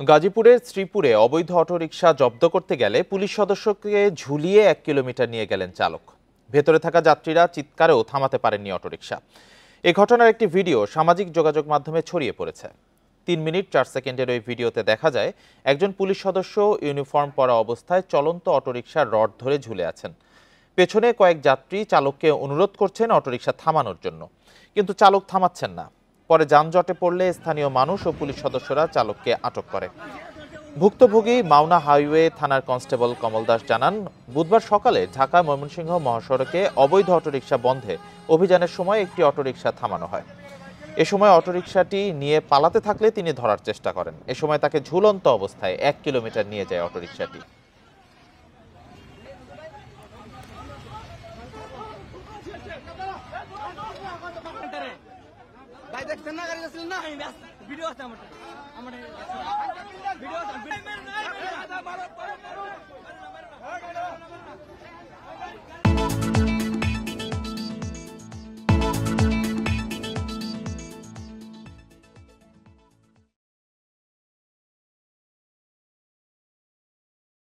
গাজীপুরের শ্রীপুরে অবৈধ অটোরিকশা জব্দ করতে গেলে পুলিশ সদস্যকে ঝুলিয়ে 1 কিলোমিটার নিয়ে গেলেন চালক। ভেতরে থাকা যাত্রীরা চিৎকারেও থামাতে পারেননি অটোরিকশা। এ ঘটনার একটি ভিডিও সামাজিক যোগাযোগ মাধ্যমে ছড়িয়ে পড়েছে। 3 মিনিট 4 সেকেন্ডের ওই ভিডিওতে দেখা যায় একজন পুলিশ সদস্য ইউনিফর্ম পরা অবস্থায় চলন্ত অটোরিকশার রড ধরে ঝুলে আছেন। পেছনে কয়েক যাত্রী চালককে অনুরোধ করছেন অটোরিকশা থামানোর জন্য, কিন্তু চালক থামাচ্ছেন না। পরে যানজটে পড়লে স্থানীয় মানুষ ও পুলিশ সদস্যরা চালককে আটক করে। ভুক্তভোগী মাওনা হাইওয়ে থানার কনস্টেবল কমল দাস জানান, বুধবার সকালে ঢাকা ময়মনসিংহ মহাসড়কে অবৈধ অটোরিকশা বন্ধে অভিযানের সময় একটি অটোরিকশা থামানো হয়। এ সময় অটোরিকশাটি নিয়ে পালাতে থাকলে তিনি ধরার চেষ্টা করেন। এ সময় তাকে ঝুলন্ত অবস্থায় 1 কিলোমিটার নিয়ে যায় অটোরিকশাটি। ভাই দেখছেন না, গাড়ি যাচ্ছিলেন না, ভিডিও আছে আমার।